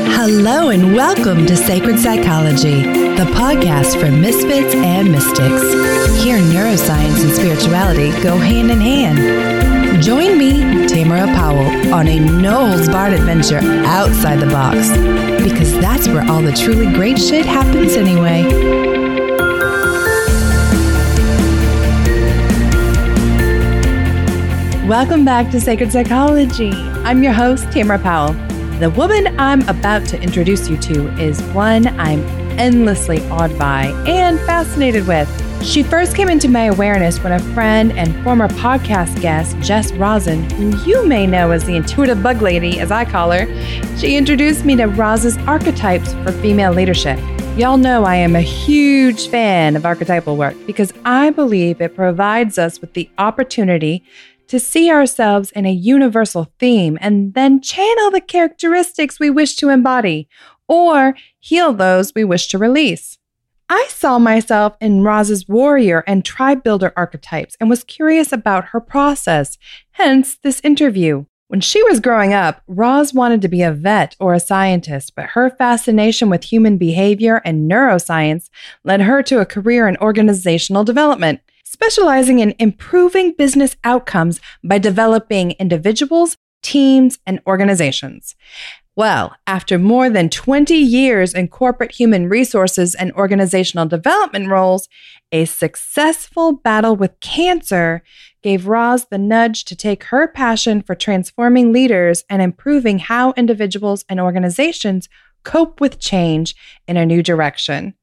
Hello and welcome to Sacred Psychology, the podcast for misfits and mystics. Here, neuroscience and spirituality go hand in hand. Join me, Tamara Powell, on a no-holds-barred adventure outside the box, because that's where all the truly great shit happens anyway. Welcome back to Sacred Psychology. I'm your host, Tamara Powell. The woman I'm about to introduce you to is one I'm endlessly awed by and fascinated with. She first came into my awareness when a friend and former podcast guest, Jess Rosen, who you may know as the intuitive bug lady, as I call her, she introduced me to Roz's archetypes for female leadership. Y'all know I am a huge fan of archetypal work because I believe it provides us with the opportunity to see ourselves in a universal theme and then channel the characteristics we wish to embody or heal those we wish to release. I saw myself in Roz's warrior and tribe builder archetypes and was curious about her process, hence this interview. When she was growing up, Roz wanted to be a vet or a scientist, but her fascination with human behavior and neuroscience led her to a career in organizational development, specializing in improving business outcomes by developing individuals, teams, and organizations. Well, after more than 20 years in corporate human resources and organizational development roles, a successful battle with cancer gave Roz the nudge to take her passion for transforming leaders and improving how individuals and organizations cope with change in a new direction.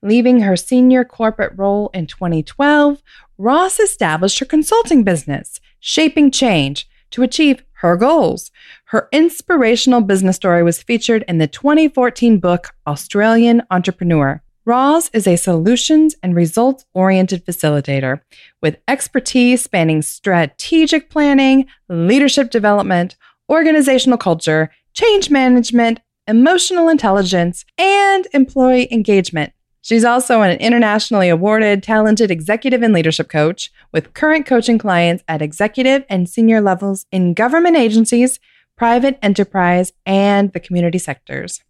Leaving her senior corporate role in 2012, Roz established her consulting business, Shaping Change, to achieve her goals. Her inspirational business story was featured in the 2014 book, Australian Entrepreneur. Roz is a solutions and results-oriented facilitator with expertise spanning strategic planning, leadership development, organizational culture, change management, emotional intelligence, and employee engagement. She's also an internationally awarded, talented executive and leadership coach with current coaching clients at executive and senior levels in government agencies, private enterprise, and the community sectors.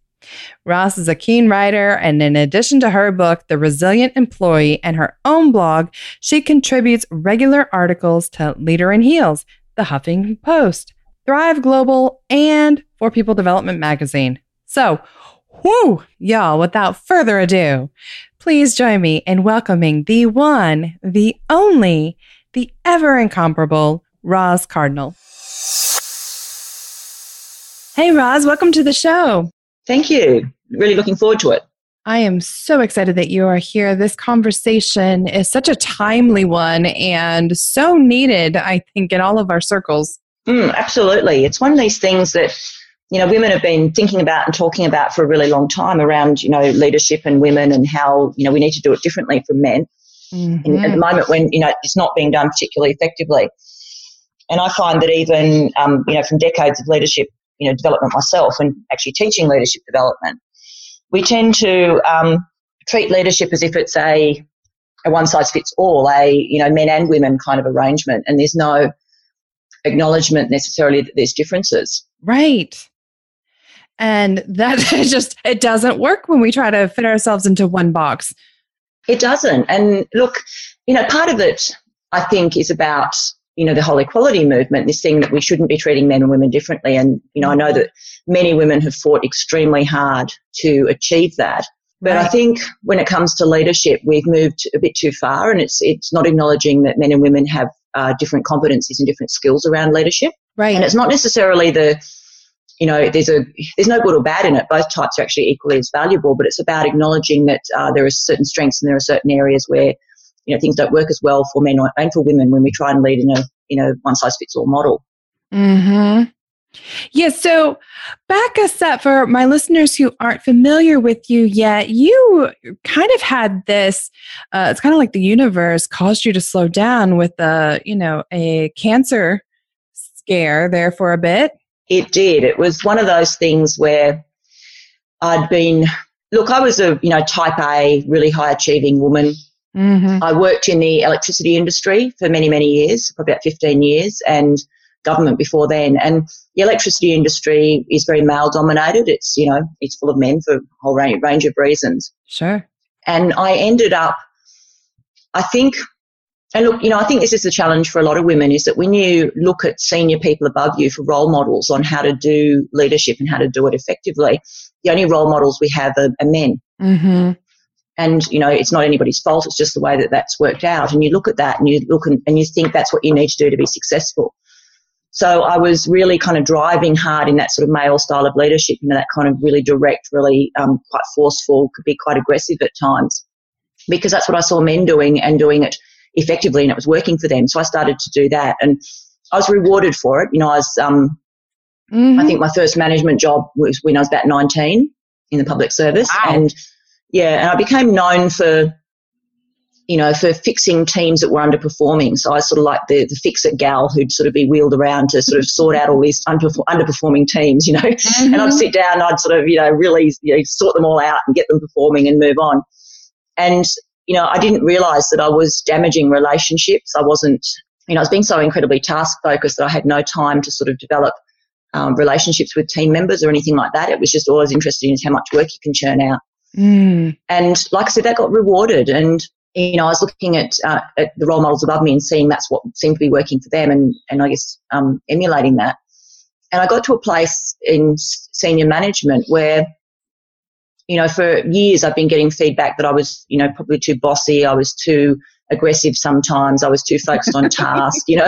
Roz is a keen writer, and in addition to her book, The Resilient Employee, and her own blog, she contributes regular articles to Leader in Heels, The Huffington Post, Thrive Global, and For People Development Magazine. So, y'all, without further ado, please join me in welcoming the one, the only, the ever incomparable Roz Cardinal. Hey, Roz, welcome to the show. Thank you. Really looking forward to it. I am so excited that you are here. This conversation is such a timely one and so needed, I think, in all of our circles. Absolutely. It's one of these things that women have been thinking about and talking about for a really long time around, leadership and women and how, we need to do it differently from men. Mm-hmm. At the moment when, it's not being done particularly effectively. And I find that even, from decades of leadership, development myself and actually teaching leadership development, we tend to treat leadership as if it's a one-size-fits-all, men and women kind of arrangement. And there's no acknowledgement necessarily that there's differences. Right. And that it doesn't work when we try to fit ourselves into one box. It doesn't. And look, part of it, I think, is about, the whole equality movement, this thing that we shouldn't be treating men and women differently. And, I know that many women have fought extremely hard to achieve that. But right. I think when it comes to leadership, we've moved a bit too far, and it's not acknowledging that men and women have different competencies and different skills around leadership. Right. And it's not necessarily there's no good or bad in it. Both types are actually equally as valuable, but it's about acknowledging that there are certain strengths and there are certain areas where, things don't work as well for men and for women when we try and lead in a one-size-fits-all model. Mm-hmm. Yeah, so back us up for my listeners who aren't familiar with you yet. You kind of had this, it's kind of like the universe caused you to slow down with a cancer scare there for a bit. It did. It was one of those things where I was a, type A, really high achieving woman. Mm-hmm. I worked in the electricity industry for many, many years, for about 15 years, and government before then. And the electricity industry is very male dominated. It's, you know, it's full of men for a whole range of reasons. Sure. And I ended up, I think, and look, you know, I think this is the challenge for a lot of women, is that when you look at senior people above you for role models on how to do leadership and how to do it effectively, the only role models we have are men. Mm-hmm. And, you know, it's not anybody's fault. It's just the way that that's worked out. And you look at that and you look and you think that's what you need to do to be successful. So I was really kind of driving hard in that sort of male style of leadership, you know, that kind of really direct, really quite forceful, could be quite aggressive at times, because that's what I saw men doing and doing it effectively, and it was working for them. So I started to do that, and I was rewarded for it. You know, I was, I think my first management job was when I was about 19 in the public service. Wow. And I became known for, you know, for fixing teams that were underperforming. So I was sort of like the fix-it gal who'd sort of be wheeled around to sort of sort out all these underperforming teams, you know, and I'd sit down and I'd sort of, you know, really, you know, sort them all out and get them performing and move on. And, you know, I didn't realise that I was damaging relationships. I wasn't, you know, I was being so incredibly task-focused that I had no time to sort of develop relationships with team members or anything like that. It was just all I was interested in is how much work you can churn out. And like I said, that got rewarded. And, you know, I was looking at the role models above me and seeing that's what seemed to be working for them, and I guess emulating that. And I got to a place in senior management where, you know, for years I've been getting feedback that I was, you know, probably too bossy. I was too aggressive sometimes. I was too focused on task, you know.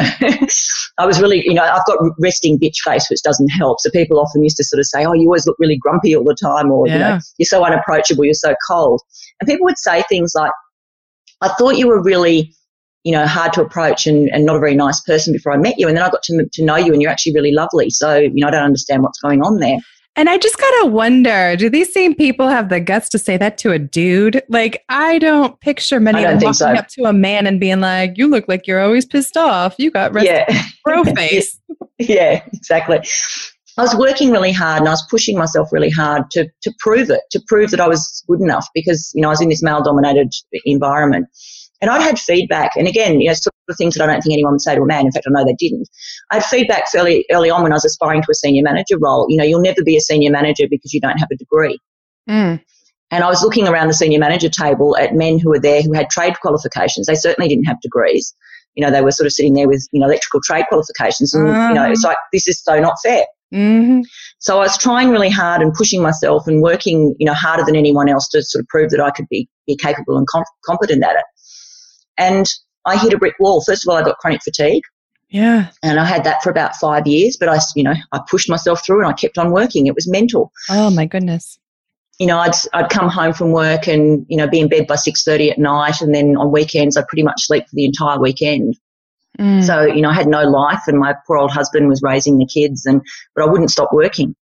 I was really, you know, I've got resting bitch face, which doesn't help. So people often used to sort of say, oh, you always look really grumpy all the time, or, you know, you're so unapproachable, you're so cold. And people would say things like, I thought you were really, you know, hard to approach and not a very nice person before I met you. And then I got to know you and you're actually really lovely. So, you know, I don't understand what's going on there. And I just gotta wonder, do these same people have the guts to say that to a dude? Like, I don't picture many of them walking up to a man and being like, you look like you're always pissed off. You got bro face. Yeah, exactly. I was working really hard and I was pushing myself really hard to prove it, to prove that I was good enough, because, you know, I was in this male-dominated environment. And I'd had feedback, and again, you know, sort of things that I don't think anyone would say to a man. In fact, I know they didn't. I had feedback fairly early on when I was aspiring to a senior manager role. You know, you'll never be a senior manager because you don't have a degree. And I was looking around the senior manager table at men who were there who had trade qualifications. They certainly didn't have degrees. You know, they were sort of sitting there with, you know, electrical trade qualifications. And, you know, it's like, this is so not fair. So I was trying really hard and pushing myself and working, you know, harder than anyone else to sort of prove that I could be capable and competent at it. And I hit a brick wall. First of all, I got chronic fatigue. Yeah. And I had that for about 5 years, but I pushed myself through and I kept on working. It was mental. Oh, my goodness. You know, I'd come home from work and, you know, be in bed by 6:30 at night, and then on weekends I'd pretty much sleep for the entire weekend. So, you know, I had no life, and my poor old husband was raising the kids, but I wouldn't stop working.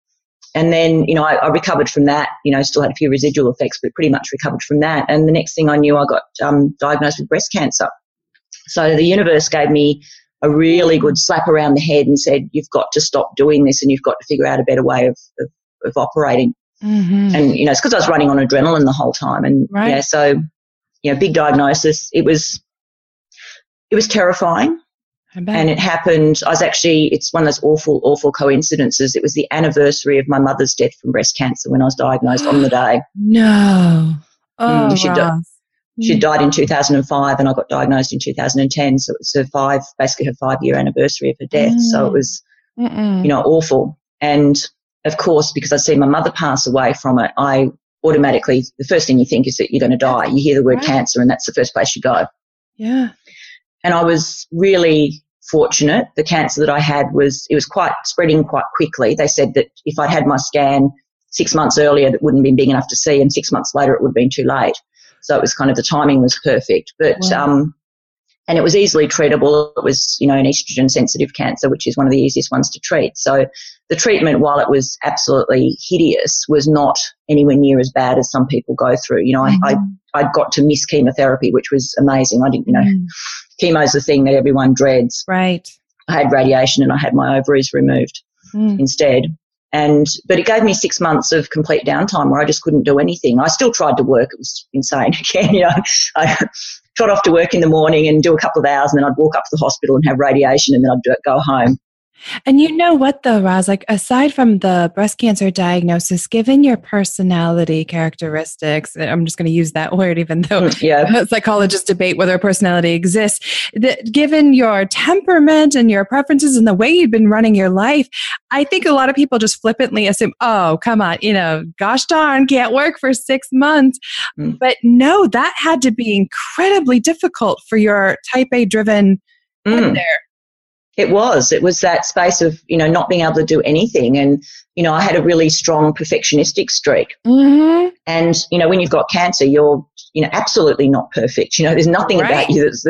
And then, you know, I recovered from that, you know, still had a few residual effects, but pretty much recovered from that. And the next thing I knew, I got diagnosed with breast cancer. So the universe gave me a really good slap around the head and said, you've got to stop doing this and you've got to figure out a better way of operating. And, you know, it's because I was running on adrenaline the whole time. And, yeah, so, you know, big diagnosis. It was terrifying. And it happened, it's one of those awful, awful coincidences. It was the anniversary of my mother's death from breast cancer when I was diagnosed on the day. No. Oh, she died in 2005 and I got diagnosed in 2010. So it was basically her 5-year anniversary of her death. So it was, you know, awful. And, of course, because I'd seen my mother pass away from it, I automatically, the first thing you think is that you're going to die. You hear the word cancer and that's the first place you go. Yeah. And I was really fortunate. The cancer that I had was spreading quite quickly. They said that if I'd had my scan 6 months earlier, that wouldn't have been big enough to see, and 6 months later it would have been too late. So it was kind of, the timing was perfect. But and it was easily treatable. It was, you know, an estrogen-sensitive cancer, which is one of the easiest ones to treat. So the treatment, while it was absolutely hideous, was not anywhere near as bad as some people go through. You know, I got to miss chemotherapy, which was amazing. I didn't, you know, chemo's the thing that everyone dreads. Right. I had radiation and I had my ovaries removed instead. But it gave me 6 months of complete downtime where I just couldn't do anything. I still tried to work. It was insane. Again, you know, I trot off to work in the morning and do a couple of hours, and then I'd walk up to the hospital and have radiation, and then I'd go home. And you know what, though, Roz, like aside from the breast cancer diagnosis, given your personality characteristics, I'm just going to use that word, even though psychologists debate whether a personality exists, that given your temperament and your preferences and the way you've been running your life, I think a lot of people just flippantly assume, oh, come on, gosh darn, can't work for 6 months. But no, that had to be incredibly difficult for your type A driven head there. It was that space of, not being able to do anything. And, I had a really strong perfectionistic streak. Mm-hmm. And, when you've got cancer, you're, absolutely not perfect. There's nothing about you that's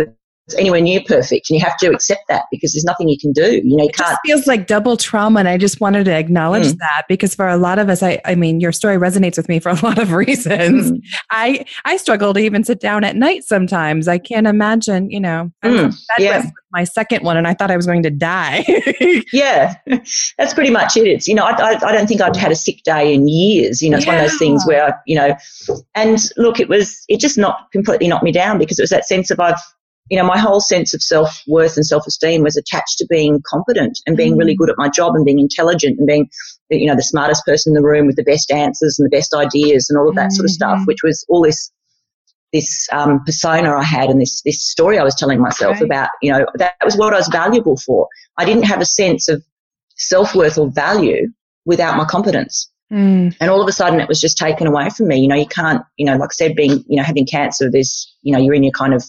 anywhere near perfect. And you have to accept that because there's nothing you can do. You it can't. Just feels like double trauma. And I just wanted to acknowledge that because for a lot of us, I mean, your story resonates with me for a lot of reasons. I struggle to even sit down at night sometimes. I can't imagine, I was with my second one and I thought I was going to die. Yeah, that's pretty much it. It's, I don't think I'd had a sick day in years. It's one of those things where, and look, it just completely knocked me down because it was that sense of my whole sense of self-worth and self-esteem was attached to being competent and being really good at my job and being intelligent and being, the smartest person in the room with the best answers and the best ideas and all of that sort of stuff, which was all this persona I had and this story I was telling myself about, that was what I was valuable for. I didn't have a sense of self-worth or value without my competence. And all of a sudden it was just taken away from me. You can't, like I said, being, having cancer, there's, you're in your kind of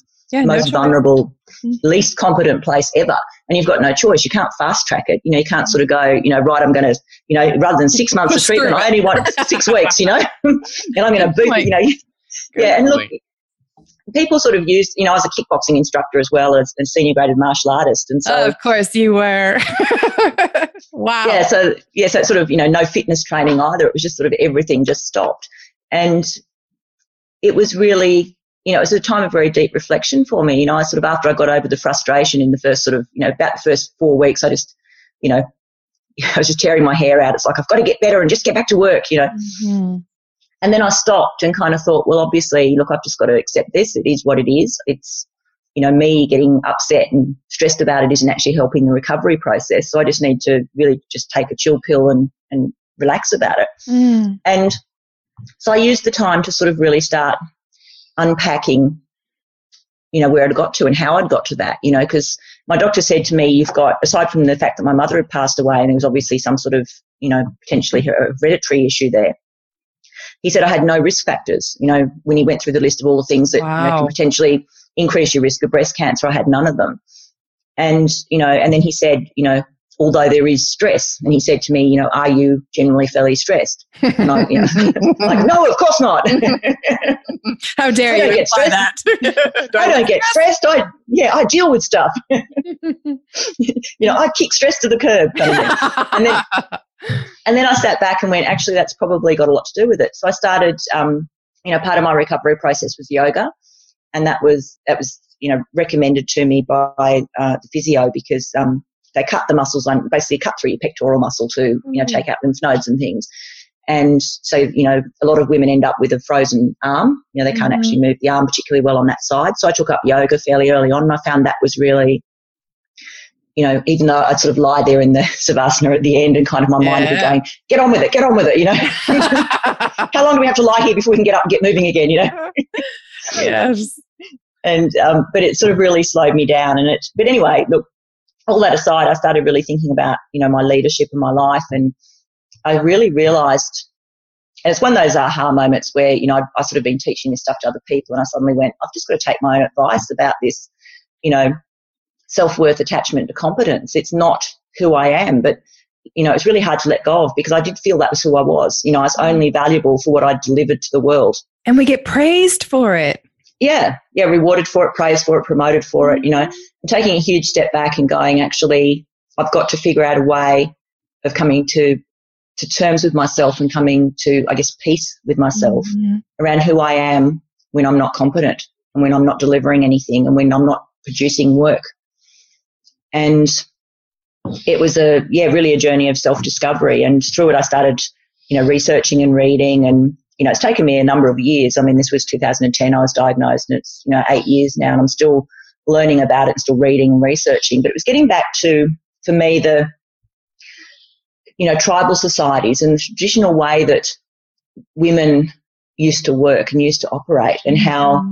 most vulnerable, least competent place ever. And you've got no choice. You can't fast track it. You can't sort of go, right, I'm going to, rather than 6 months of treatment, I only want 6 weeks, and I'm going to boot it, Yeah, and look, people sort of use, I was a kickboxing instructor as well as a senior graded martial artist. And so, of course you were. Wow. Yeah. So it's sort of, no fitness training either. It was just sort of everything just stopped. And it was really, it was a time of very deep reflection for me. I sort of, after I got over the frustration in the first sort of, about the first 4 weeks, I just, I was just tearing my hair out. It's like, I've got to get better and just get back to work, And then I stopped and kind of thought, well, obviously, look, I've just got to accept this. It is what it is. It's, me getting upset and stressed about it isn't actually helping the recovery process. So I just need to really just take a chill pill and relax about it. And so I used the time to sort of really start unpacking, where I'd got to and how I'd got to that, because my doctor said to me, you've got, aside from the fact that my mother had passed away and there was obviously some sort of, potentially hereditary issue there, he said I had no risk factors. When he went through the list of all the things that can potentially increase your risk of breast cancer, I had none of them. And, and then he said, although there is stress, and he said to me, are you generally fairly stressed? And I, like, no, of course not. How dare you get stressed? That? I don't get stressed. I deal with stuff. I kick stress to the curb kind of thing. And then I sat back and went, actually, that's probably got a lot to do with it. So I started, part of my recovery process was yoga, and that was recommended to me by the physio because they cut the muscles, basically cut through your pectoral muscle to, take out lymph nodes and things. And so, a lot of women end up with a frozen arm. They can't actually move the arm particularly well on that side. So I took up yoga fairly early on, and I found that was really, even though I'd sort of lie there in the Savasana at the end and kind of my mind would be going, get on with it, How long do we have to lie here before we can get up and get moving again, Yes. And, but it sort of really slowed me down. But anyway, look, all that aside, I started really thinking about, my leadership in my life, and I really realised, and it's one of those aha moments where, I sort of been teaching this stuff to other people, and I suddenly went, I've just got to take my own advice about this, self-worth attachment to competence. It's not who I am, but, it's really hard to let go of because I did feel that was who I was. I was only valuable for what I delivered to the world. And we get praised for it. Yeah, rewarded for it, praised for it, promoted for it, and taking a huge step back and going, actually, I've got to figure out a way of coming to terms with myself and coming to, I guess, peace with myself around who I am when I'm not competent and when I'm not delivering anything and when I'm not producing work. And it was really a journey of self-discovery. And through it, I started, researching and reading, and, it's taken me a number of years. I mean, this was 2010 I was diagnosed, and it's, 8 years now, and I'm still learning about it and still reading and researching. But it was getting back to, for me, the tribal societies and the traditional way that women used to work and used to operate, and how,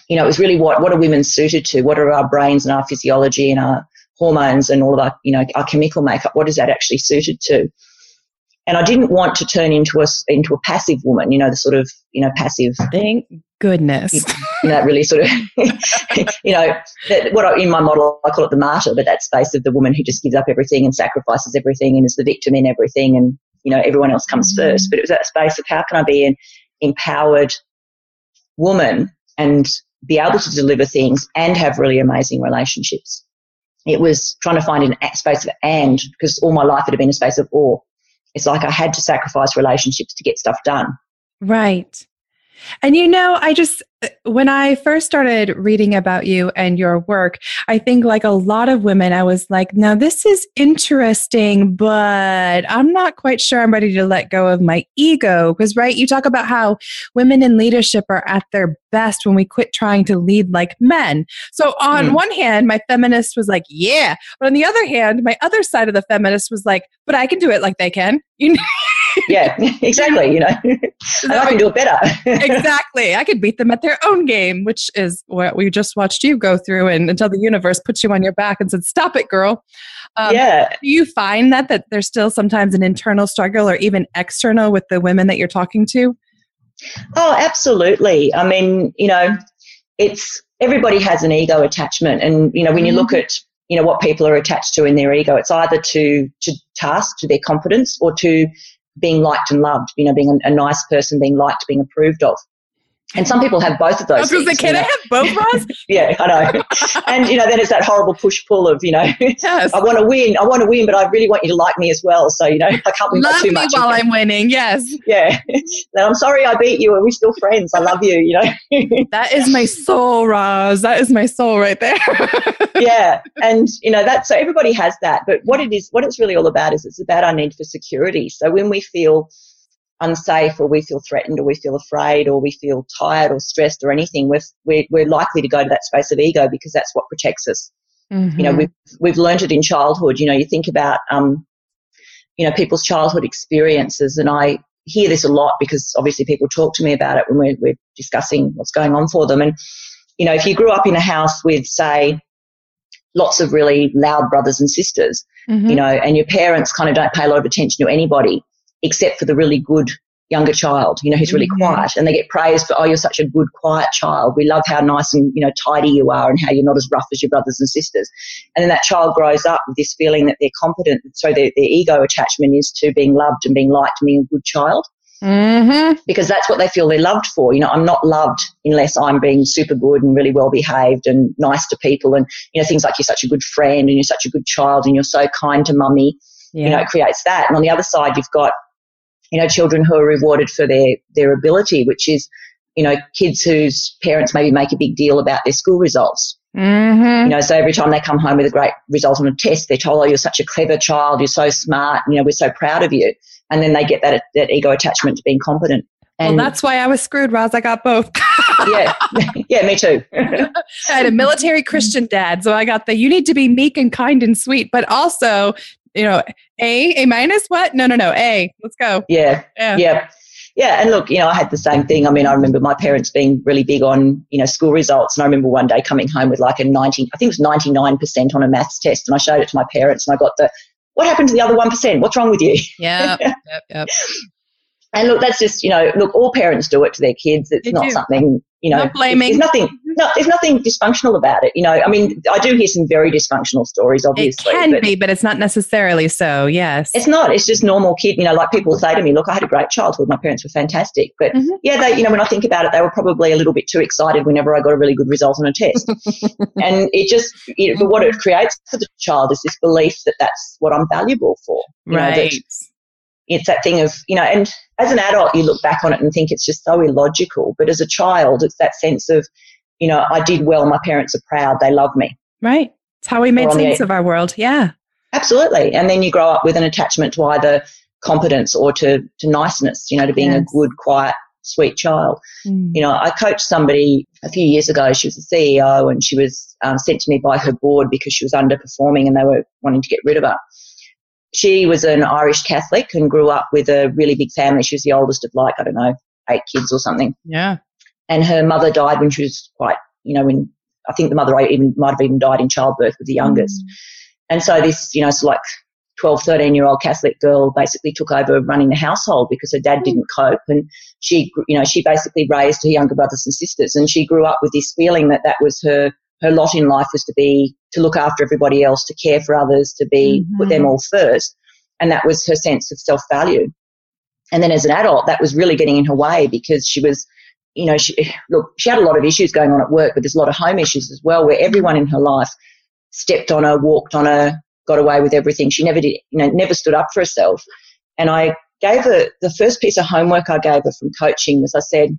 it was really what are women suited to? What are our brains and our physiology and our hormones and all of our, our chemical makeup? What is that actually suited to? And I didn't want to turn into a passive woman, the sort of, passive. Thank goodness. That really sort of, in my model, I call it the martyr, but that space of the woman who just gives up everything and sacrifices everything and is the victim in everything, and, everyone else comes first. But it was that space of how can I be an empowered woman and be able to deliver things and have really amazing relationships. It was trying to find a space of and, because all my life it had been a space of or. It's like I had to sacrifice relationships to get stuff done. Right. And when I first started reading about you and your work, I think like a lot of women, I was like, now this is interesting, but I'm not quite sure I'm ready to let go of my ego. Because, right, you talk about how women in leadership are at their best when we quit trying to lead like men. So on one hand, my feminist was like, yeah. But on the other hand, my other side of the feminist was like, but I can do it like they can. Yeah, exactly. And I can do it better. Exactly. I could beat them at their own game, which is what we just watched you go through, and until the universe puts you on your back and said, stop it, girl. Do you find that there's still sometimes an internal struggle or even external with the women that you're talking to? Oh, absolutely. I mean, it's everybody has an ego attachment. And, when you look at, what people are attached to in their ego, it's either to task, to their competence, or to being liked and loved, being a nice person, being liked, being approved of. And some people have both of those. I was going to say, can I have both, Roz? Yeah, I know. And, then it's that horrible push-pull of, yes. I want to win, but I really want you to like me as well. So, I can't win by too much. Love me while I'm winning, yes. Yeah. I'm sorry I beat you and we're still friends. I love you, That is my soul, Roz. That is my soul right there. Yeah. And, so everybody has that. But what it's really all about is it's about our need for security. So when we feel unsafe, or we feel threatened, or we feel afraid, or we feel tired or stressed or anything, we're likely to go to that space of ego, because that's what protects us. Mm-hmm. We've learned it in childhood. You think about people's childhood experiences, and I hear this a lot because obviously people talk to me about it when we're discussing what's going on for them. And if you grew up in a house with, say, lots of really loud brothers and sisters, and your parents kind of don't pay a lot of attention to anybody except for the really good younger child, who's really quiet, and they get praised for, oh, you're such a good, quiet child. We love how nice and, tidy you are and how you're not as rough as your brothers and sisters. And then that child grows up with this feeling that they're competent. So their ego attachment is to being loved and being liked and being a good child. Mm-hmm. Because that's what they feel they're loved for. I'm not loved unless I'm being super good and really well behaved and nice to people, and, things like you're such a good friend and you're such a good child and you're so kind to mummy. Yeah. It creates that. And on the other side, you've got children who are rewarded for their ability, which is, kids whose parents maybe make a big deal about their school results. Mm-hmm. So every time they come home with a great result on a test, they're told, oh, you're such a clever child, you're so smart, we're so proud of you. And then they get that ego attachment to being competent. And well, that's why I was screwed, Roz. I got both. Yeah, me too. I had a military Christian dad, so I got you need to be meek and kind and sweet, but also A minus what? No, A. Let's go. Yeah. And look, I had the same thing. I mean, I remember my parents being really big on, school results. And I remember one day coming home with like I think it was 99% on a maths test. And I showed it to my parents and I got what happened to the other 1%? What's wrong with you? Yeah. Yep. And look, that's just, all parents do it to their kids. It's not something, not blaming. There's nothing dysfunctional about it. I mean, I do hear some very dysfunctional stories, obviously. It can be, but it's not necessarily so, yes. It's not. It's just normal kid. Like people say to me, look, I had a great childhood. My parents were fantastic. But they, when I think about it, they were probably a little bit too excited whenever I got a really good result on a test. And it just, what it creates for the child is this belief that that's what I'm valuable for. Right. It's that thing of, and as an adult, you look back on it and think it's just so illogical. But as a child, it's that sense of, I did well. My parents are proud. They love me. Right. It's how we made sense of our world. Yeah. Absolutely. And then you grow up with an attachment to either competence or to niceness, to being a good, quiet, sweet child. I coached somebody a few years ago. She was a CEO and she was sent to me by her board because she was underperforming and they were wanting to get rid of her. she was an Irish Catholic and grew up with a really big family. She was the oldest of 8 kids or something. Yeah. And her mother died when she was quite, when I think the mother might have even died in childbirth with the youngest. And so this, it's like 12, 13-year-old Catholic girl basically took over running the household because her dad didn't cope. And she basically raised her younger brothers and sisters. And she grew up with this feeling that was her lot in life was to look after everybody else, to care for others, to put them all first. And that was her sense of self-value. And then as an adult, that was really getting in her way because she was, she had a lot of issues going on at work, but there's a lot of home issues as well where everyone in her life stepped on her, walked on her, got away with everything. She never did, never stood up for herself. And I gave her, the first piece of homework I gave her from coaching was I said,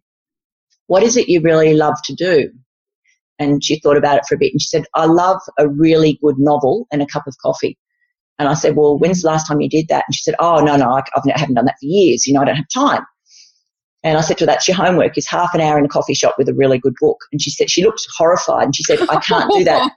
what is it you really love to do? And she thought about it for a bit and she said, I love a really good novel and a cup of coffee. And I said, well, when's the last time you did that? And she said, oh, no, I haven't done that for years. I don't have time. And I said to her, that's your homework, is half an hour in a coffee shop with a really good book. And she said, she looked horrified and she said, I can't do that.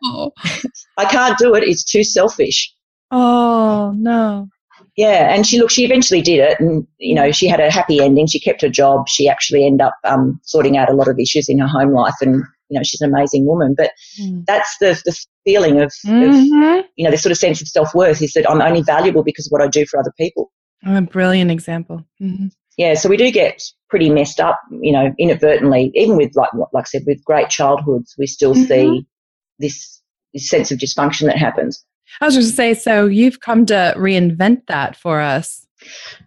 I can't do it. It's too selfish. Oh, no. Yeah. And she eventually did it. And, she had a happy ending. She kept her job. She actually ended up sorting out a lot of issues in her home life. And, she's an amazing woman. But that's the feeling of the sort of sense of self-worth is that I'm only valuable because of what I do for other people. Oh, a brilliant example. Mm-hmm. Yeah, so we do get pretty messed up, inadvertently, even with, like I said, with great childhoods, we still see this sense of dysfunction that happens. I was just going to say, so you've come to reinvent that for us.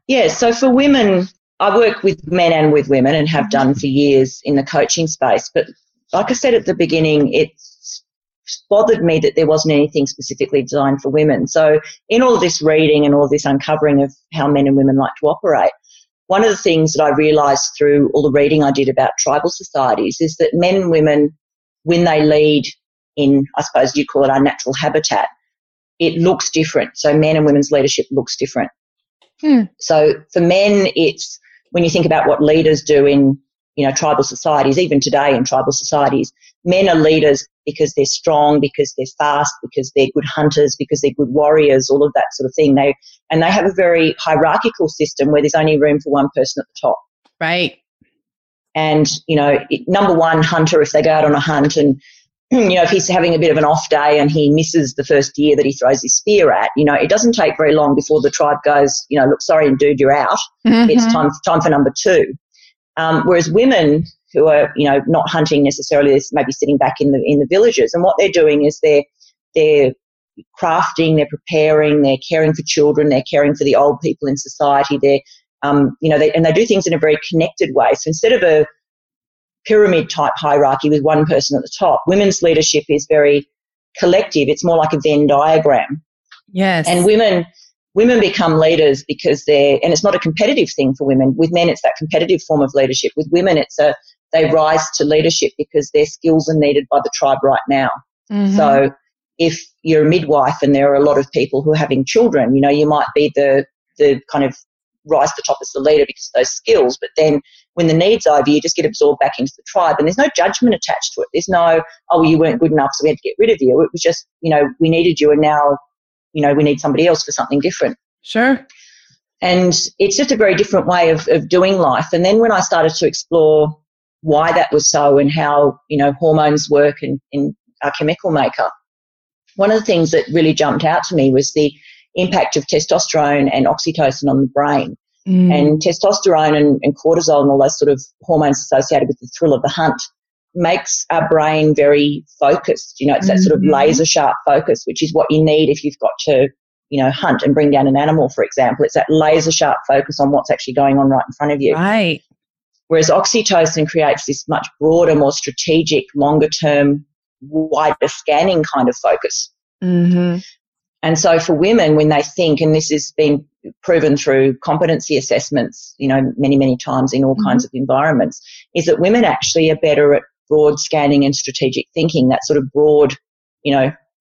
Yeah, so for women, I work with men and with women and have done for years in the coaching space. But like I said at the beginning, it's bothered me that there wasn't anything specifically designed for women. So in all of this reading and all of this uncovering of how men and women like to operate, one of the things that I realised through all the reading I did about tribal societies is that men and women, when they lead in, I suppose you call it our natural habitat, it looks different. So men and women's leadership looks different. So for men, it's when you think about what leaders do in, tribal societies, even today in tribal societies, men are leaders because they're strong, because they're fast, because they're good hunters, because they're good warriors, all of that sort of thing. They have a very hierarchical system where there's only room for one person at the top. Right. And, number one hunter, if they go out on a hunt and, if he's having a bit of an off day and he misses the first deer that he throws his spear at, it doesn't take very long before the tribe goes, look, sorry, dude, you're out. It's time for number two. Whereas women who are, not hunting necessarily, they're maybe sitting back in the villages, and what they're doing is they're crafting, they're preparing, they're caring for children, they're caring for the old people in society. They're, and they do things in a very connected way. So instead of a pyramid type hierarchy with one person at the top, women's leadership is very collective. It's more like a Venn diagram. Yes. And women become leaders because and it's not a competitive thing for women. With men, it's that competitive form of leadership. With women, they rise to leadership because their skills are needed by the tribe right now. So if you're a midwife and there are a lot of people who are having children, you might be the kind of rise to the top as the leader because of those skills. But then when the need's over, you just get absorbed back into the tribe, and there's no judgment attached to it. There's no, oh, well, you weren't good enough, so we had to get rid of you. It was just, we needed you, and now, we need somebody else for something different. Sure. And it's just a very different way of doing life. And then when I started to explore why that was so and how, hormones work in our chemical makeup, one of the things that really jumped out to me was the impact of testosterone and oxytocin on the brain. And testosterone and cortisol and all those sort of hormones associated with the thrill of the hunt makes our brain very focused. It's that sort of laser sharp focus, which is what you need if you've got to, hunt and bring down an animal, for example. It's that laser sharp focus on what's actually going on right in front of you. Right. Whereas oxytocin creates this much broader, more strategic, longer term, wider scanning kind of focus. And so for women, when they think, and this has been proven through competency assessments, many, many times in all kinds of environments, is that women actually are better at broad scanning and strategic thinking, that sort of broad,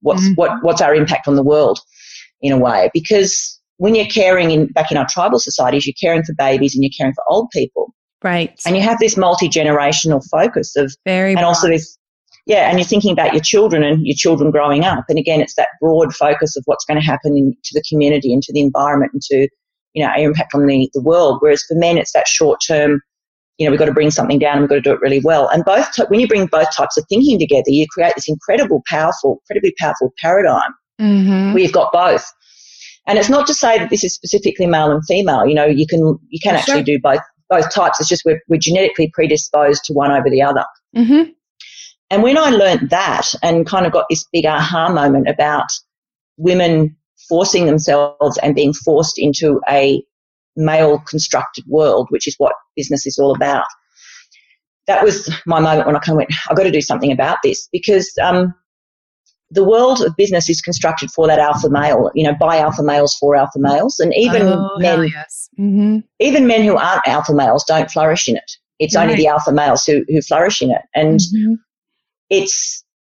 what's our impact on the world in a way. Because when you're caring back in our tribal societies, you're caring for babies and you're caring for old people. Right. And you have this multi-generational focus of, very and broad. also this, Yeah, and you're thinking about your children and your children growing up. And again, it's that broad focus of what's going to happen to the community and to the environment and to, our impact on the world. Whereas for men, it's that short term, we've got to bring something down and we've got to do it really well. And when you bring both types of thinking together, you create this incredibly powerful paradigm where you've got both. And it's not to say that this is specifically male and female. You can actually do both types. It's just we're genetically predisposed to one over the other. Mm-hmm. And when I learned that and kind of got this big aha moment about women forcing themselves and being forced into a male-constructed world, which is what business is all about, that was my moment when I kind of went, I've got to do something about this, because the world of business is constructed for that alpha male, by alpha males for alpha males. And even men, yes. Mm-hmm. even men who aren't alpha males don't flourish in it. It's only the alpha males who flourish in it. And it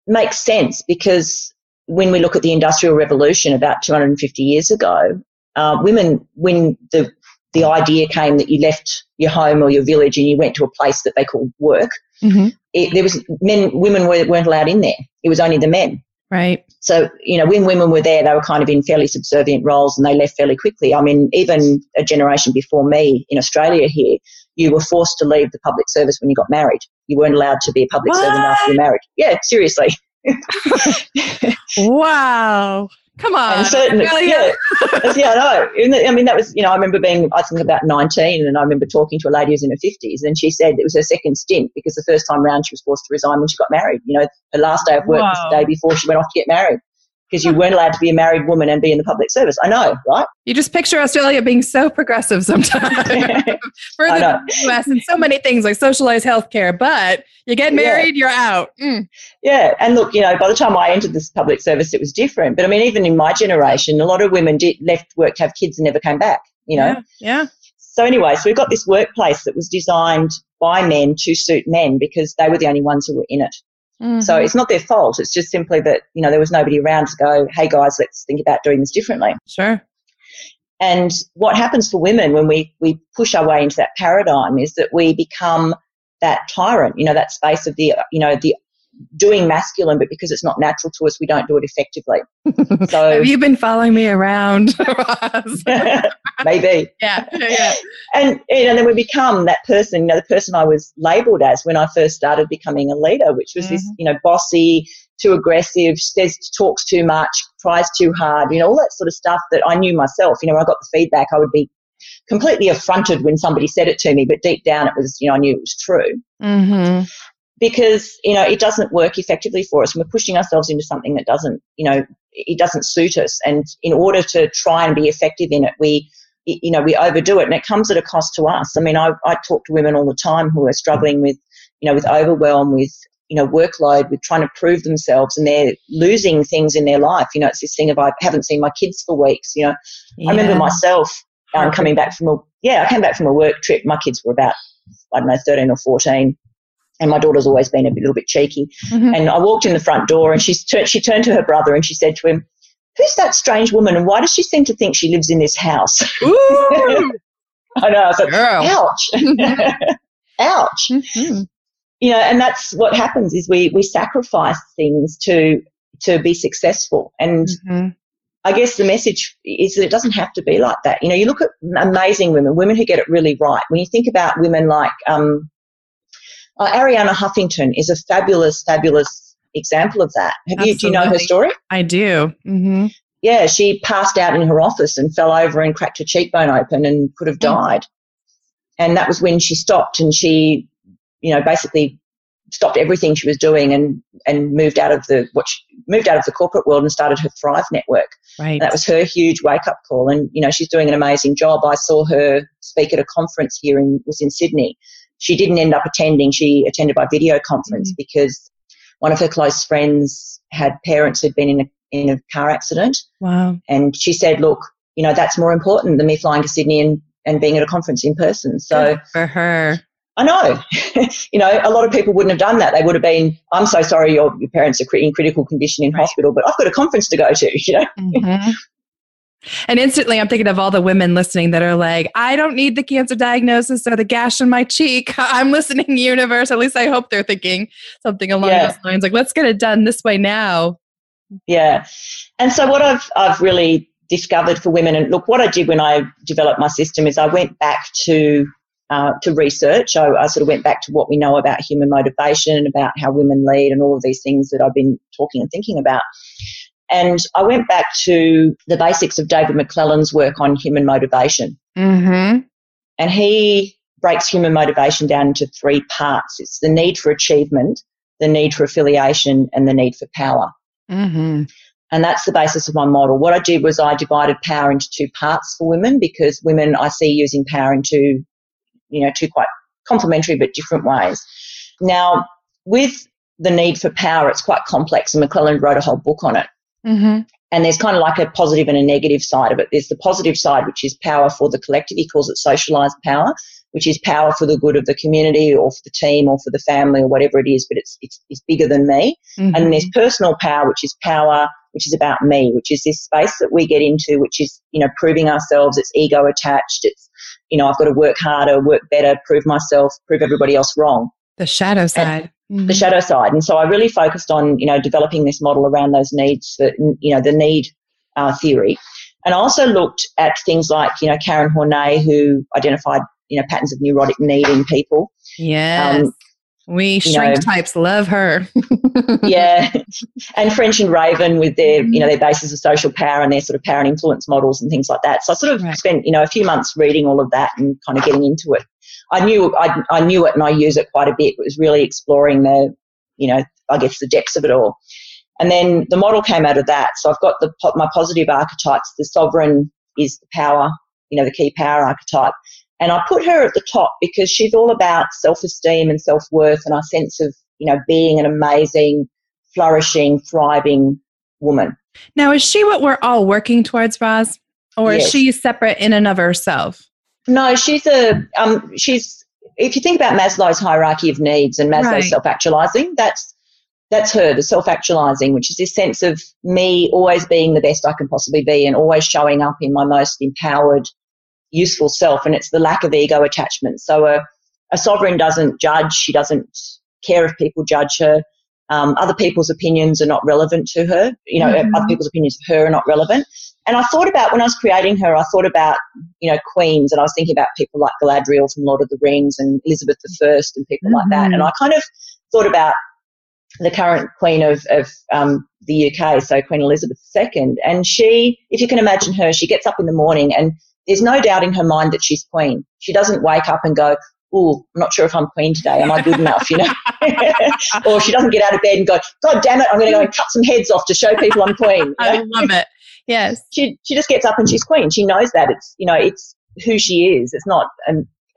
makes sense, because when we look at the Industrial Revolution about 250 years ago, women, when the idea came that you left your home or your village and you went to a place that they called work, women weren't allowed in there. It was only the men. Right. So, when women were there, they were kind of in fairly subservient roles and they left fairly quickly. I mean, even a generation before me in Australia here, you were forced to leave the public service when you got married. You weren't allowed to be a public servant after you're married. Yeah, seriously. Wow. Come on. And certainly, I know. I mean, that was, I remember being, I think, about 19, and I remember talking to a lady who's in her 50s, and she said it was her second stint, because the first time round she was forced to resign when she got married. Her last day of work was the day before she went off to get married, because you weren't allowed to be a married woman and be in the public service. I know, right? You just picture Australia being so progressive sometimes. Further than the US and so many things like socialized healthcare, but you get married, you're out. Mm. Yeah, and look, by the time I entered this public service, it was different. But I mean, even in my generation, a lot of women left work to have kids and never came back, Yeah. So anyway, so we've got this workplace that was designed by men to suit men, because they were the only ones who were in it. Mm-hmm. So it's not their fault. It's just simply that, there was nobody around to go, hey, guys, let's think about doing this differently. Sure. And what happens for women when we push our way into that paradigm is that we become that tyrant, that space of the doing masculine, but because it's not natural to us, we don't do it effectively. So have you been following me around? Maybe. Yeah. And then we become that person, the person I was labelled as when I first started becoming a leader, which was this, bossy, too aggressive, talks too much, tries too hard, all that sort of stuff that I knew myself. When I got the feedback, I would be completely affronted when somebody said it to me, but deep down it was, I knew it was true. Mm-hmm. Because, it doesn't work effectively for us. We're pushing ourselves into something that doesn't, it doesn't suit us. And in order to try and be effective in it, we overdo it, and it comes at a cost to us. I mean, I talk to women all the time who are struggling with, with overwhelm, with, workload, with trying to prove themselves, and they're losing things in their life. It's this thing of, I haven't seen my kids for weeks, I remember myself coming back from I came back from a work trip. My kids were about, 13 or 14. And my daughter's always been a little bit cheeky. Mm-hmm. And I walked in the front door, and she turned to her brother and she said to him, "Who's that strange woman, and why does she seem to think she lives in this house?" Ooh. I know. I thought, ouch. Ouch. Mm-hmm. And that's what happens is we sacrifice things to be successful. And I guess the message is that it doesn't have to be like that. You look at amazing women who get it really right. When you think about women like Arianna Huffington is a fabulous, fabulous example of that. Do you know her story? I do. Mm-hmm. Yeah, she passed out in her office and fell over and cracked her cheekbone open and could have died. And that was when she stopped, and she, basically stopped everything she was doing and moved out of the corporate world and started her Thrive Network. Right. And that was her huge wake-up call. And, she's doing an amazing job. I saw her speak at a conference here in Sydney. She didn't end up attending. She attended by video conference because one of her close friends had parents who'd been in a car accident. Wow. And she said, look, that's more important than me flying to Sydney and being at a conference in person. So good for her. I know. A lot of people wouldn't have done that. They would have been, I'm so sorry your parents are in critical condition in hospital, but I've got a conference to go to, Mm-hmm. And instantly I'm thinking of all the women listening that are like, I don't need the cancer diagnosis or the gash in my cheek. I'm listening, universe. At least I hope they're thinking something along those lines. Like, let's get it done this way now. Yeah. And so what I've really discovered for women, and look, what I did when I developed my system is I went back to research. I sort of went back to what we know about human motivation and about how women lead and all of these things that I've been talking and thinking about. And I went back to the basics of David McClelland's work on human motivation. Mm-hmm. And he breaks human motivation down into 3 parts. It's the need for achievement, the need for affiliation, and the need for power. Mm-hmm. And that's the basis of my model. What I did was I divided power into 2 parts for women, because women I see using power in 2 quite complementary but different ways. Now, with the need for power, it's quite complex, and McClelland wrote a whole book on it. Mm-hmm. And there's kind of like a positive and a negative side of it. There's the positive side, which is power for the collective. He calls it socialized power, which is power for the good of the community or for the team or for the family or whatever it is, but it's bigger than me. Mm-hmm. And there's personal power, which is about me, which is this space that we get into, which is, proving ourselves. It's ego attached. It's, I've got to work harder, work better, prove myself, prove everybody else wrong. The shadow side. Mm-hmm. The shadow side. And so I really focused on, developing this model around those needs, the need theory. And I also looked at things like, Karen Horney, who identified, patterns of neurotic need in people. Yes. We shrink types love her. Yeah. And French and Raven with their, their basis of social power and their sort of power and influence models and things like that. So I sort of spent, a few months reading all of that and kind of getting into it. I knew it and I use it quite a bit. It was really exploring the depths of it all. And then the model came out of that. So I've got my positive archetypes. The sovereign is the power, the key power archetype. And I put her at the top because she's all about self-esteem and self-worth and our sense of, being an amazing, flourishing, thriving woman. Now, is she what we're all working towards, Roz? Or is she separate in and of herself? No, she's if you think about Maslow's hierarchy of needs and Maslow's self-actualizing, that's her, the self-actualizing, which is this sense of me always being the best I can possibly be and always showing up in my most empowered, useful self. And it's the lack of ego attachment. So a sovereign doesn't judge. She doesn't care if people judge her. Other people's opinions are not relevant to her. Other people's opinions of her are not relevant. And I thought about, when I was creating her, I thought about, queens, and I was thinking about people like Galadriel from Lord of the Rings and Elizabeth I and people like that. And I kind of thought about the current Queen of the UK, so Queen Elizabeth II. And she, if you can imagine her, she gets up in the morning and there's no doubt in her mind that she's queen. She doesn't wake up and go, oh, I'm not sure if I'm queen today. Am I good enough, Or she doesn't get out of bed and go, God damn it, I'm going to go and cut some heads off to show people I'm queen. I love it. Yes. She just gets up and she's queen. She knows that. It's, it's who she is. It's not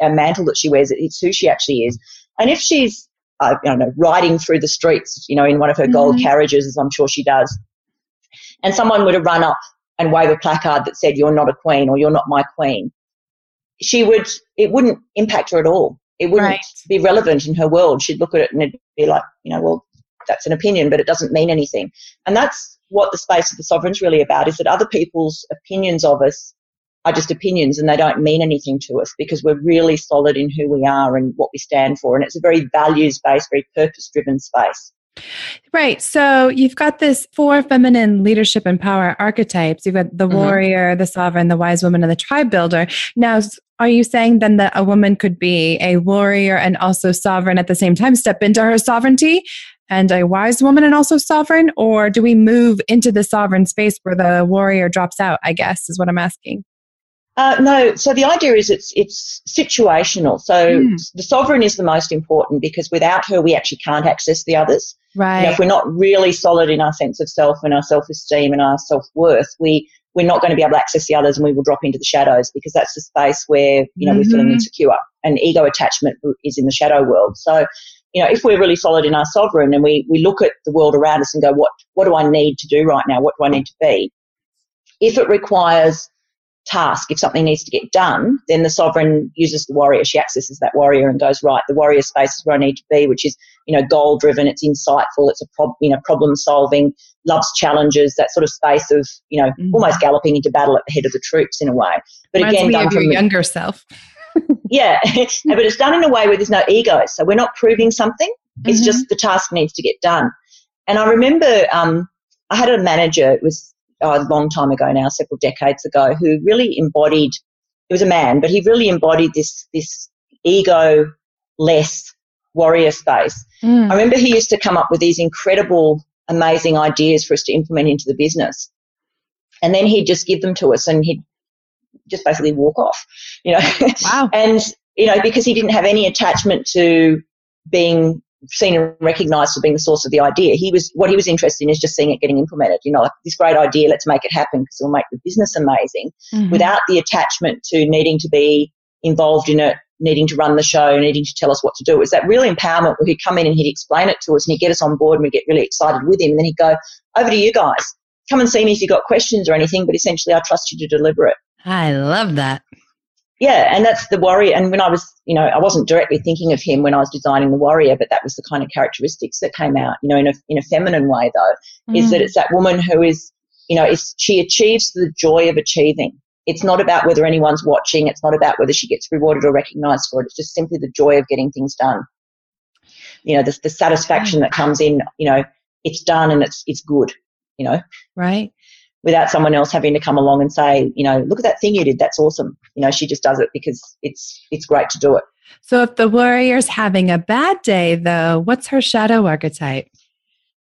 a mantle that she wears. It's who she actually is. And if she's, riding through the streets, in one of her gold carriages, as I'm sure she does, and someone were to run up and wave a placard that said, you're not a queen or you're not my queen, it wouldn't impact her at all. It wouldn't be relevant in her world. She'd look at it and it'd be like, well, that's an opinion, but it doesn't mean anything. And that's what the space of the sovereign's really about, is that other people's opinions of us are just opinions and they don't mean anything to us because we're really solid in who we are and what we stand for. And it's a very values-based, very purpose-driven space. Right. So you've got this 4 feminine leadership and power archetypes. You've got the warrior, the sovereign, the wise woman, and the tribe builder. Now, are you saying then that a woman could be a warrior and also sovereign at the same time, step into her sovereignty, and a wise woman and also sovereign? Or do we move into the sovereign space where the warrior drops out, I guess, is what I'm asking. No, so the idea is it's situational. So the sovereign is the most important because without her, we actually can't access the others. Right. If we're not really solid in our sense of self and our self-esteem and our self-worth, we're not going to be able to access the others and we will drop into the shadows because that's the space where, we're feeling insecure, and ego attachment is in the shadow world. So, if we're really solid in our sovereign and we look at the world around us and go, what do I need to do right now? What do I need to be? If it requires task, if something needs to get done, then the sovereign uses the warrior. She accesses that warrior and goes, right, the warrior space is where I need to be, which is, goal driven, it's insightful, it's problem solving, loves challenges, that sort of space of, almost galloping into battle at the head of the troops in a way. But reminds again, me done of from your younger self. Yeah, but it's done in a way where there's no ego. So we're not proving something. It's just the task needs to get done. And I remember I had a manager, it was a long time ago now, several decades ago, who really embodied, it was a man, but he really embodied this ego-less warrior space. I remember he used to come up with these incredible, amazing ideas for us to implement into the business. And then he'd just give them to us and he'd just basically walk off, Wow. And, because he didn't have any attachment to being seen and recognised for being the source of the idea. What he was interested in is just seeing it getting implemented. Like this great idea, let's make it happen because it'll make the business amazing, without the attachment to needing to be involved in it, needing to run the show, needing to tell us what to do. It was that real empowerment where he'd come in and he'd explain it to us and he'd get us on board and we'd get really excited with him. And then he'd go, over to you guys. Come and see me if you've got questions or anything, but essentially I trust you to deliver it. I love that. Yeah, and that's the warrior. And when I was, I wasn't directly thinking of him when I was designing the warrior, but that was the kind of characteristics that came out, in a feminine way though, is that it's that woman who is, she achieves the joy of achieving. It's not about whether anyone's watching. It's not about whether she gets rewarded or recognised for it. It's just simply the joy of getting things done. The satisfaction that comes in, it's done and it's good, Right. Without someone else having to come along and say, look at that thing you did. That's awesome. She just does it because it's great to do it. So if the warrior's having a bad day, though, what's her shadow archetype?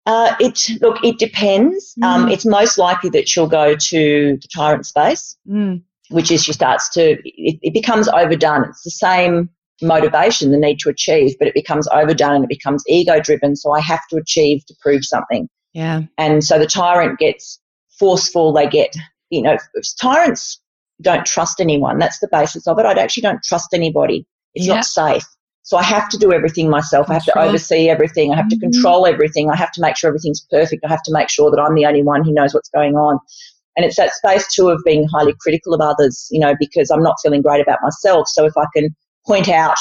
It depends. It's most likely that she'll go to the tyrant space, which is she starts to, it becomes overdone. It's the same motivation, the need to achieve, but it becomes overdone and it becomes ego-driven. So I have to achieve to prove something. Yeah. And so the tyrant gets forceful. They get, tyrants don't trust anyone. That's the basis of it. I actually don't trust anybody. It's not safe. So I have to do everything myself. I have to oversee everything. I have to control everything. I have to make sure everything's perfect. I have to make sure that I'm the only one who knows what's going on. And it's that space too of being highly critical of others, because I'm not feeling great about myself. So if I can point out,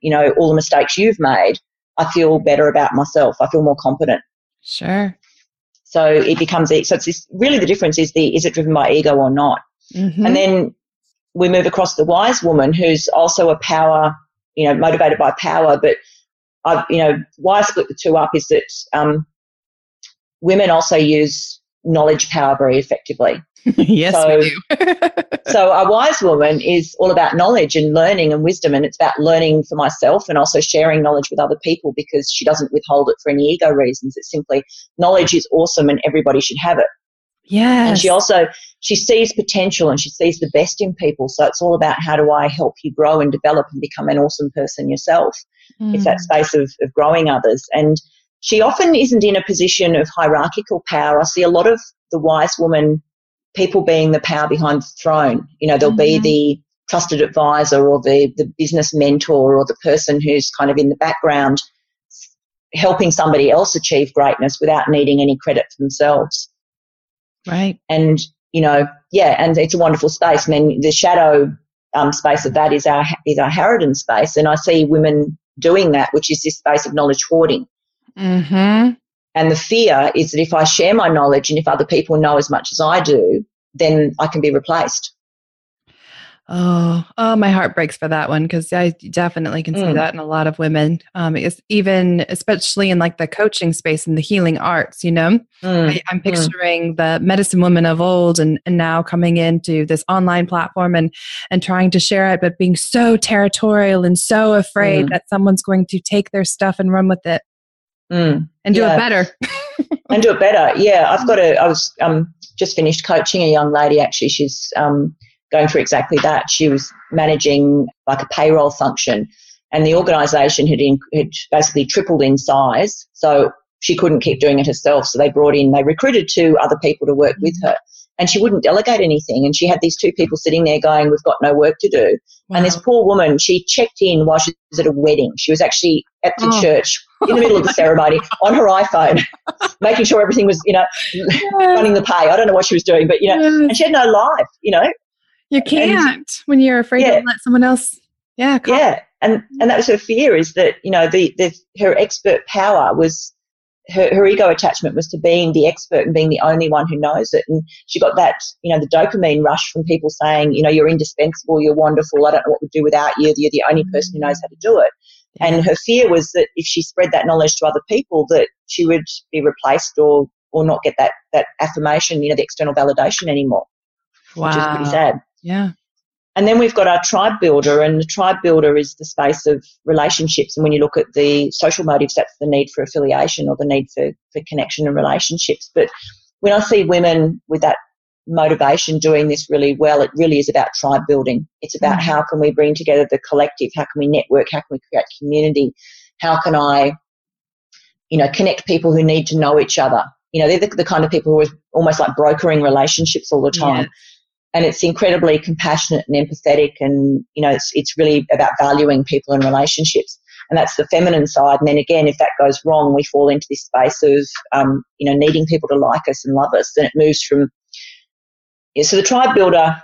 all the mistakes you've made, I feel better about myself. I feel more competent. Sure. So it becomes, so it's this, really the difference is it driven by ego or not? And then we move across the wise woman who's also a power, motivated by power. But why I split the two up is that women also use knowledge power very effectively. Yes, we do. So a wise woman is all about knowledge and learning and wisdom, and it's about learning for myself and also sharing knowledge with other people because she doesn't withhold it for any ego reasons. It's simply knowledge is awesome and everybody should have it. Yes. And she sees potential and she sees the best in people. So it's all about how do I help you grow and develop and become an awesome person yourself. It's that space of growing others. And she often isn't in a position of hierarchical power. I see a lot of the wise woman people being the power behind the throne. There'll be the trusted advisor or the business mentor or the person who's kind of in the background helping somebody else achieve greatness without needing any credit for themselves. Right. And, and it's a wonderful space. And then the shadow space of that is our Harridan space. And I see women doing that, which is this space of knowledge hoarding. And the fear is that if I share my knowledge and if other people know as much as I do, then I can be replaced. Oh, my heart breaks for that one because I definitely can see that in a lot of women. It's even, especially in like the coaching space and the healing arts, I'm picturing the medicine woman of old and now coming into this online platform and trying to share it, but being so territorial and so afraid that someone's going to take their stuff and run with it. And do it better. And do it better. Yeah. I was just finished coaching a young lady, actually. She's going through exactly that. She was managing like a payroll function and the organisation had basically tripled in size. So she couldn't keep doing it herself. So they recruited 2 other people to work with her and she wouldn't delegate anything. And she had these 2 people sitting there going, we've got no work to do. Wow. And this poor woman, she checked in while she was at a wedding. She was actually at the church in the middle of the ceremony on her iPhone, making sure everything was, running the pay. I don't know what she was doing, but, and she had no life, You can't when you're afraid to let someone else. Yeah. Yeah. And that was her fear, is that, her expert power was, her ego attachment was to being the expert and being the only one who knows it. And she got that, the dopamine rush from people saying, you're indispensable, you're wonderful, I don't know what we'd do without you, you're the only person who knows how to do it. Yeah. And her fear was that if she spread that knowledge to other people, that she would be replaced or not get that affirmation, the external validation anymore. Wow. Which is pretty sad. Yeah. And then we've got our tribe builder, and the tribe builder is the space of relationships. And when you look at the social motives, that's the need for affiliation or the need for connection and relationships. But when I see women with that motivation doing this really well, it really is about tribe building. It's about how can we bring together the collective, how can we network, how can we create community, how can I, connect people who need to know each other. They're the kind of people who are almost like brokering relationships all the time. Yeah. And it's incredibly compassionate and empathetic, and, it's really about valuing people and relationships. And that's the feminine side. And then again, if that goes wrong, we fall into this space of, needing people to like us and love us. Then it moves from, so the tribe builder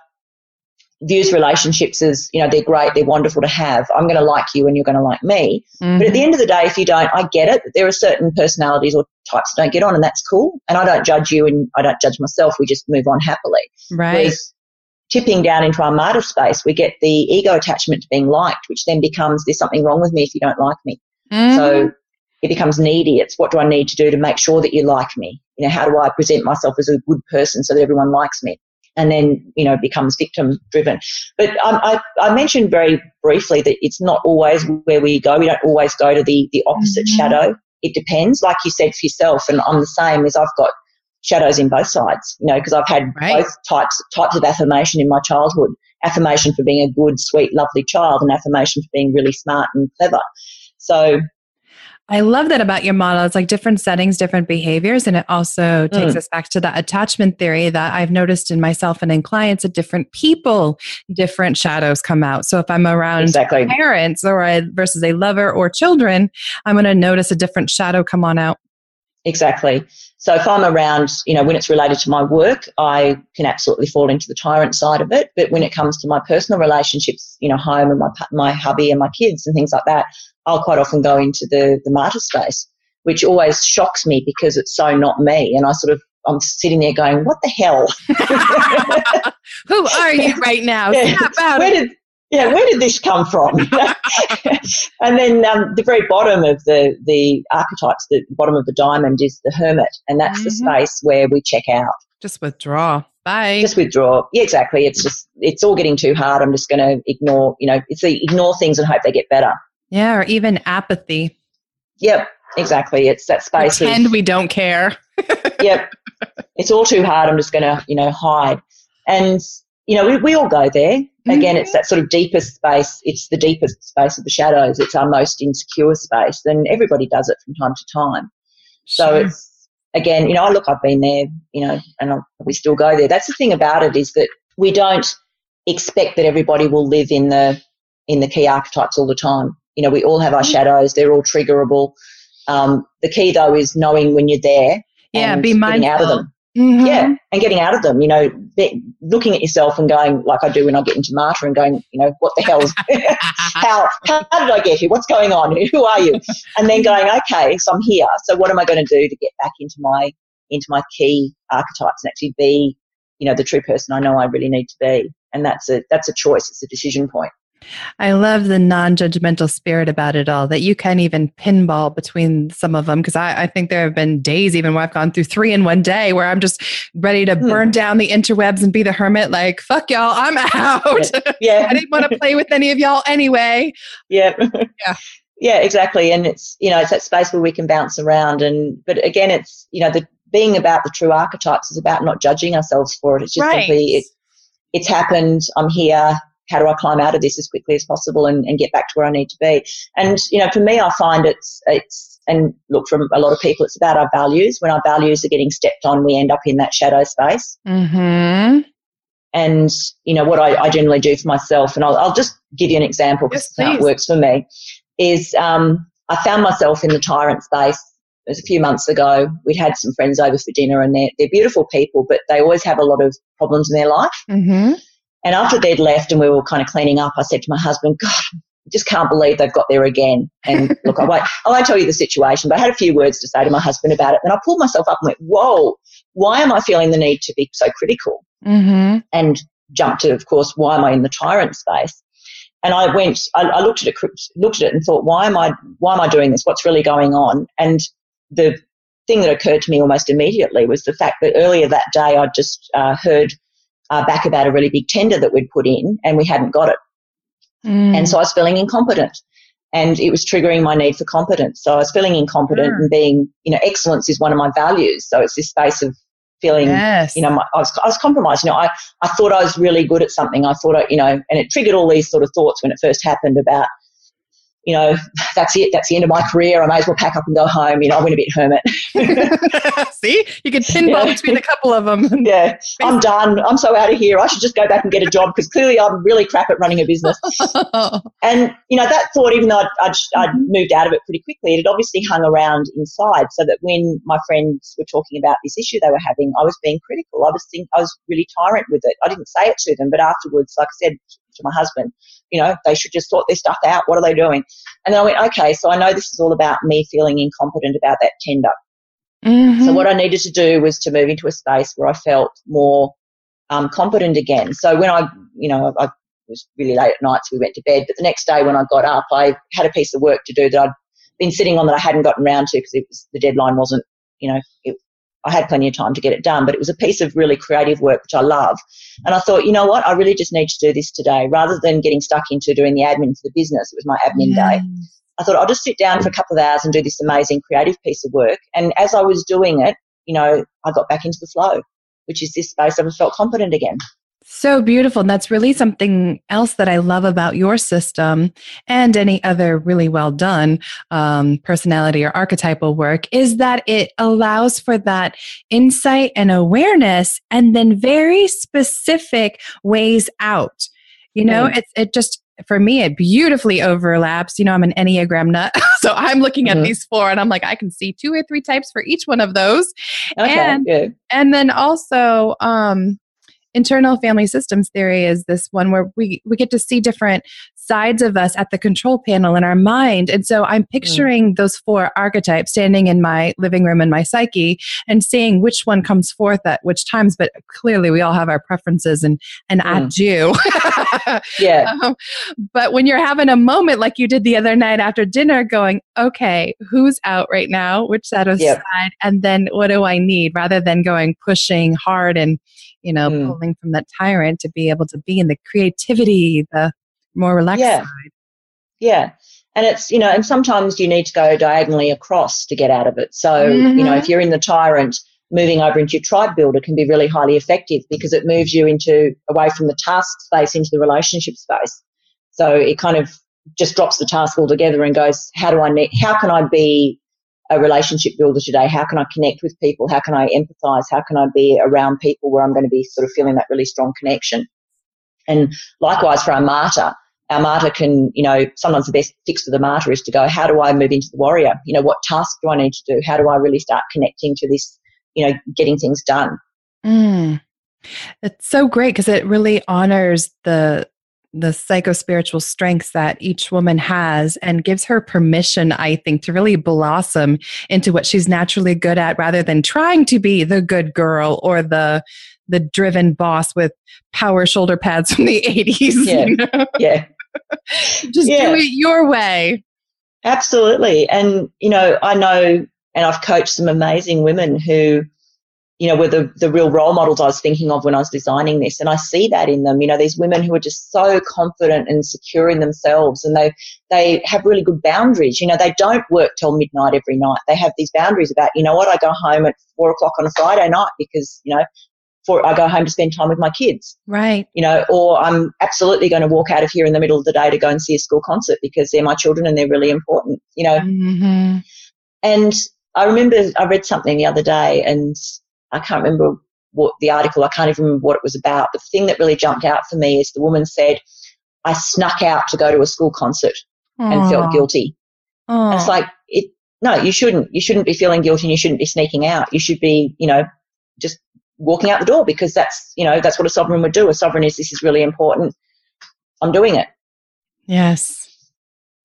views relationships as, they're great, they're wonderful to have. I'm going to like you and you're going to like me. Mm-hmm. But at the end of the day, if you don't, I get it. There are certain personalities or types that don't get on, and that's cool. And I don't judge you and I don't judge myself. We just move on happily. Right. Whereas tipping down into our martyr space, we get the ego attachment to being liked, which then becomes, there's something wrong with me if you don't like me. Mm-hmm. So it becomes needy. It's what do I need to do to make sure that you like me? How do I present myself as a good person so that everyone likes me? And then, it becomes victim driven. But I mentioned very briefly that it's not always where we go. We don't always go to the opposite shadow. It depends. Like you said for yourself, and I'm the same, as I've got shadows in both sides, because I've had both types of affirmation in my childhood. Affirmation for being a good, sweet, lovely child, and affirmation for being really smart and clever. So I love that about your model. It's like different settings, different behaviors. And it also takes us back to that attachment theory that I've noticed in myself and in clients, that different people, different shadows come out. So if I'm around parents versus a lover or children, I'm going to notice a different shadow come on out. Exactly. So if I'm around, when it's related to my work, I can absolutely fall into the tyrant side of it. But when it comes to my personal relationships, home and my hubby and my kids and things like that, I'll quite often go into the martyr space, which always shocks me because it's so not me. And I'm sitting there going, what the hell? Who are you right now? Where did this come from? And then the very bottom of the archetypes, the bottom of the diamond is the hermit. And that's the space where we check out. Just withdraw. Bye. Just withdraw. Yeah, exactly. It's all getting too hard. I'm just going to ignore, it's the ignore things and hope they get better. Yeah, or even apathy. Yep, exactly. It's that space. Pretend we don't care. Yep. It's all too hard. I'm just going to, hide. And, we all go there. Again, it's that sort of deepest space. It's the deepest space of the shadows. It's our most insecure space. And everybody does it from time to time. So it's, again, I've been there, and we still go there. That's the thing about it, is that we don't expect that everybody will live in the key archetypes all the time. We all have our shadows. They're all triggerable. The key, though, is knowing when you're there. Yeah, be mindful. Getting out of them. Mm-hmm. Yeah, and getting out of them, looking at yourself and going, like I do when I get into martyr, and going, what the hell is, how did I get here? What's going on? Who are you? And then going, okay, so I'm here. So what am I going to do to get back into my key archetypes and actually be, the true person I know I really need to be? And that's a choice. It's a decision point. I love the non-judgmental spirit about it all, that you can even pinball between some of them. Because I think there have been days even where I've gone through 3 in one day where I'm just ready to burn down the interwebs and be the hermit. Like, fuck y'all, I'm out. Yeah. I didn't want to play with any of y'all anyway. Yeah. Yeah, exactly. And it's, it's that space where we can bounce around. But again, it's, the being about the true archetypes is about not judging ourselves for it. It's just simply, it's happened. I'm here. How do I climb out of this as quickly as possible and get back to where I need to be? And, for me, I find it's, and look, from a lot of people, it's about our values. When our values are getting stepped on, we end up in that shadow space. Mm-hmm. And, what I generally do for myself, and I'll just give you an example because how it works for me, is I found myself in the tyrant space. It was a few months ago. We'd had some friends over for dinner, and they're beautiful people, but they always have a lot of problems in their life. Mm-hmm. And after they'd left and we were kind of cleaning up, I said to my husband, God, I just can't believe they've got there again. And look, I won't tell you the situation, but I had a few words to say to my husband about it. And I pulled myself up and went, whoa, why am I feeling the need to be so critical? Mm-hmm. And jumped to, of course, why am I in the tyrant space? And I looked at it and thought, why am I doing this? What's really going on? And the thing that occurred to me almost immediately was the fact that earlier that day I'd just heard back about a really big tender that we'd put in and we hadn't got it. And so I was feeling incompetent and it was triggering my need for competence. So I was feeling incompetent and being, excellence is one of my values. So it's this space of feeling, I was compromised. I thought I was really good at something. I thought, and it triggered all these sort of thoughts when it first happened about, that's it. That's the end of my career. I may as well pack up and go home. I went a bit hermit. See, you could pinball between a couple of them. Yeah, I'm done. I'm so out of here. I should just go back and get a job because clearly I'm really crap at running a business. And, that thought, even though I'd moved out of it pretty quickly, it had obviously hung around inside so that when my friends were talking about this issue they were having, I was being critical. I was really tyrant with it. I didn't say it to them, but afterwards, like I said to my husband, they should just sort their stuff out. What are they doing? And then I went, okay, so I know this is all about me feeling incompetent about that tender. Mm-hmm. So what I needed to do was to move into a space where I felt more competent again. So when I was really late at night, so we went to bed. But the next day when I got up, I had a piece of work to do that I'd been sitting on that I hadn't gotten around to because the deadline wasn't, I had plenty of time to get it done, but it was a piece of really creative work, which I love. And I thought, you know what, I really just need to do this today. Rather than getting stuck into doing the admin for the business, it was my admin day. I thought I'll just sit down for a couple of hours and do this amazing creative piece of work. And as I was doing it, I got back into the flow, which is this space I felt confident again. So beautiful. And that's really something else that I love about your system and any other really well done personality or archetypal work is that it allows for that insight and awareness and then very specific ways out. It just, for me, it beautifully overlaps. I'm an Enneagram nut. So I'm looking at these 4 and I'm like, I can see 2 or 3 types for each one of those. Okay, and then also, internal family systems theory is this one where we get to see different sides of us at the control panel in our mind. And so I'm picturing those 4 archetypes standing in my living room in my psyche and seeing which one comes forth at which times. But clearly we all have our preferences and I do. Yeah. But when you're having a moment like you did the other night after dinner going, okay, who's out right now? Which side of side? And then what do I need? Rather than pushing hard and, pulling from that tyrant to be able to be in the creativity, the more relaxed side. Yeah. And it's, and sometimes you need to go diagonally across to get out of it. So, if you're in the tyrant, moving over into your tribe builder can be really highly effective because it moves you away from the task space into the relationship space. So it kind of just drops the task altogether and goes, how can I be a relationship builder today? How can I connect with people? How can I empathize? How can I be around people where I'm going to be sort of feeling that really strong connection? And likewise for our martyr can, sometimes the best fix for the martyr is to go, how do I move into the warrior? What task do I need to do? How do I really start connecting to this, getting things done? It's so great because it really honors the psycho-spiritual strengths that each woman has and gives her permission, I think, to really blossom into what she's naturally good at rather than trying to be the good girl or the driven boss with power shoulder pads from the 80s. Yeah. Just do it your way. Absolutely. And, I know, and I've coached some amazing women who, were the real role models I was thinking of when I was designing this. And I see that in them, these women who are just so confident and secure in themselves and they have really good boundaries. They don't work till midnight every night. They have these boundaries about, I go home at 4 o'clock on a Friday night because, I go home to spend time with my kids. Right. Or I'm absolutely going to walk out of here in the middle of the day to go and see a school concert because they're my children and they're really important, Mm-hmm. And I remember I read something the other day and I can't remember what the article, I can't even remember what it was about, but the thing that really jumped out for me is the woman said, I snuck out to go to a school concert and felt guilty. And it's like, no, you shouldn't. You shouldn't be feeling guilty and you shouldn't be sneaking out. You should be, just walking out the door, because that's what a sovereign would do. A sovereign is, this is really important, I'm doing it. Yes.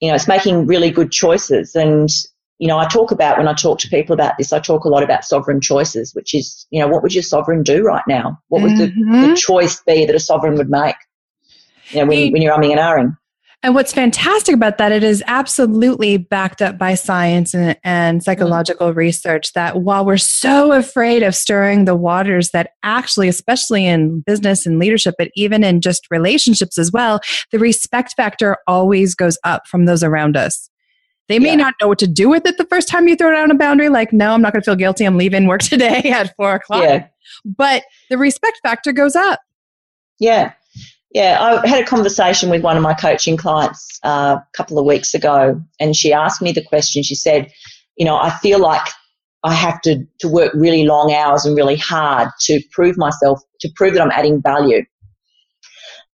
It's making really good choices. And, when I talk to people about this, I talk a lot about sovereign choices, which is, what would your sovereign do right now? What would the choice be that a sovereign would make, when you're umming and ahhing? And what's fantastic about that, it is absolutely backed up by science and psychological research, that while we're so afraid of stirring the waters, that actually, especially in business and leadership, but even in just relationships as well, the respect factor always goes up from those around us. They may not know what to do with it the first time you throw down a boundary, like, no, I'm not going to feel guilty, I'm leaving work today at 4:00. Yeah. But the respect factor goes up. Yeah. Yeah, I had a conversation with one of my coaching clients a couple of weeks ago, and she asked me the question. She said, I feel like I have to work really long hours and really hard to prove that I'm adding value.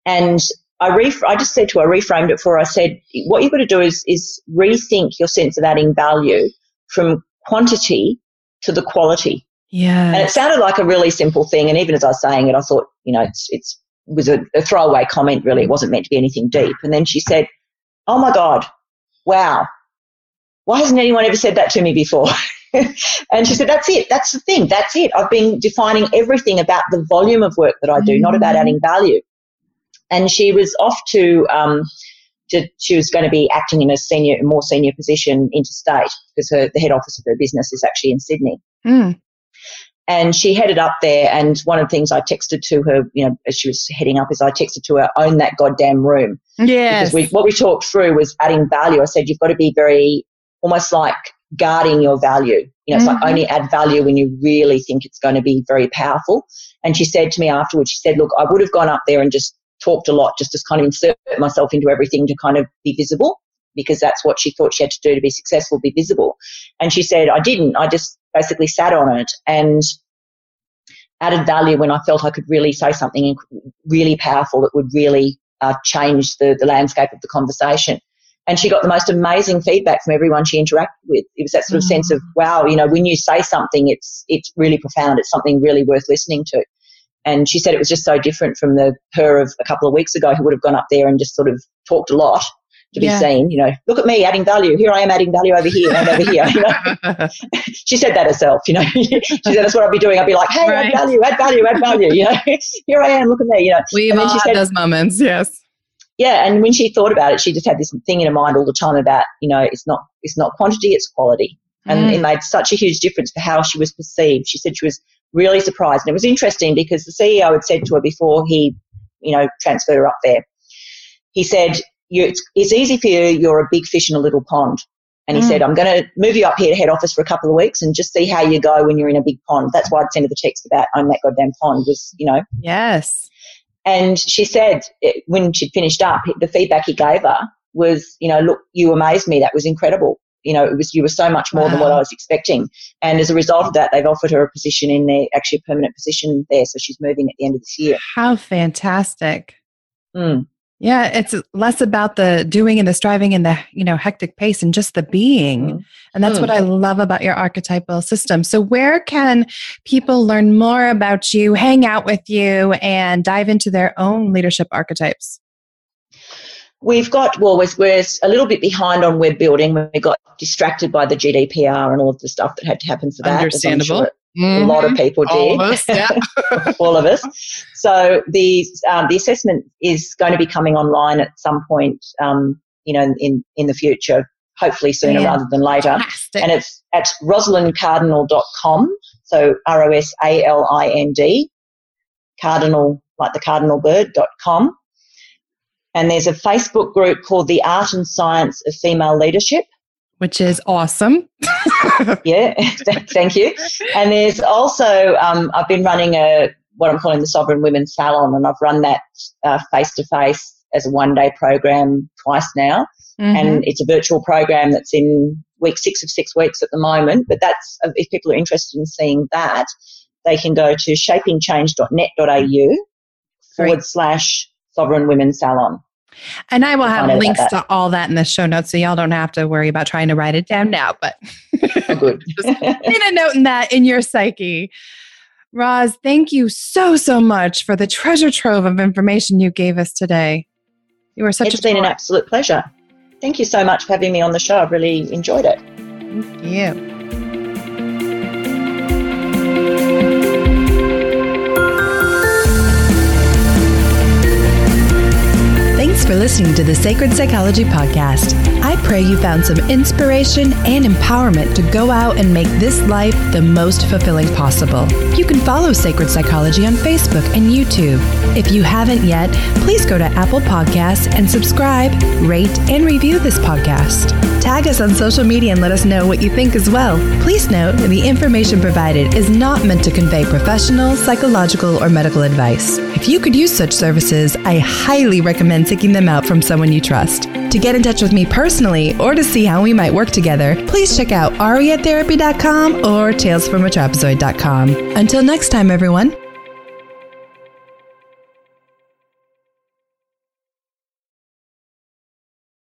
And I just said to her, I reframed it for her. I said, what you've got to do is rethink your sense of adding value from quantity to the quality. Yeah. And it sounded like a really simple thing. And even as I was saying it, I thought, it was a throwaway comment, really. It wasn't meant to be anything deep. And then she said, oh, my God, wow, why hasn't anyone ever said that to me before? And she said, that's it. That's the thing. That's it. I've been defining everything about the volume of work that I do, not about adding value. And she was off to she was going to be acting in a more senior position interstate, because the head office of her business is actually in Sydney. Mm. And she headed up there, and one of the things I texted to her, as she was heading up, is I texted to her, own that goddamn room. Yes. Because what we talked through was adding value. I said, you've got to be very, almost like guarding your value. It's like only add value when you really think it's going to be very powerful. And she said to me afterwards, she said, look, I would have gone up there and just talked a lot, just to kind of insert myself into everything to kind of be visible, because that's what she thought she had to do to be successful, be visible. And she said, I didn't. I just basically sat on it and added value when I felt I could really say something really powerful that would really change the landscape of the conversation. And she got the most amazing feedback from everyone she interacted with. It was that sort of sense of, wow, when you say something, it's really profound. It's something really worth listening to. And she said it was just so different from her of a couple of weeks ago, who would have gone up there and just sort of talked a lot to be seen. Look at me adding value. Here I am adding value over here and over here. She said that herself. She said that's what I'd be doing. I'd be like, hey, add value, add value, add value. Here I am. Look at me. We've all had those moments. Yes. Yeah, and when she thought about it, she just had this thing in her mind all the time about it's not quantity, it's quality. And it made such a huge difference for how she was perceived. She said she was really surprised. And it was interesting because the CEO had said to her before he, transferred her up there, he said, it's easy for you, you're a big fish in a little pond. And he said, I'm going to move you up here to head office for a couple of weeks and just see how you go when you're in a big pond. That's why I'd sent her the text about own that goddamn pond was, Yes. And she said when she'd finished up, the feedback he gave her was, look, you amazed me. That was incredible. You were so much more than what I was expecting. And as a result of that, they've offered her a position in there, actually a permanent position there. So she's moving at the end of this year. How fantastic. Yeah, it's less about the doing and the striving and the, hectic pace and just the being. And that's what I love about your archetypal system. So where can people learn more about you, hang out with you, and dive into their own leadership archetypes? We're a little bit behind on web building. We got distracted by the GDPR and all of the stuff that had to happen for that. Understandable. A lot of people did. All of us, yeah. All of us. So the assessment is going to be coming online at some point, in the future, hopefully sooner rather than later. Fantastic. And it's at rosalindcardinal.com. So ROSALIND, cardinal, like the cardinal bird.com. And there's a Facebook group called The Art and Science of Female Leadership. Which is awesome. Yeah, thank you. And there's also, I've been running what I'm calling the Sovereign Women's Salon, and I've run that face-to-face as a one-day program twice now. And it's a virtual program that's in week 6 of 6 weeks at the moment. But that's, if people are interested in seeing that, they can go to shapingchange.net.au/Sovereign Women's Salon. And I will have links to all that in the show notes, so y'all don't have to worry about trying to write it down now. But good. Just need a note in that in your psyche. Roz, thank you so much for the treasure trove of information you gave us today. You were such It's been an absolute pleasure. Thank you so much for having me on the show. I've really enjoyed it. Thank you. Thanks for listening to the Sacred Psychology Podcast. I pray you found some inspiration and empowerment to go out and make this life the most fulfilling possible. You can follow Sacred Psychology on Facebook and YouTube. If you haven't yet, please go to Apple Podcasts and subscribe, rate, and review this podcast. Tag us on social media and let us know what you think as well. Please note that the information provided is not meant to convey professional, psychological, or medical advice. If you could use such services, I highly recommend seeking them out from someone you trust. To get in touch with me personally or to see how we might work together, please check out ariatherapy.com or talesfromatrapezoid.com. Until next time, everyone.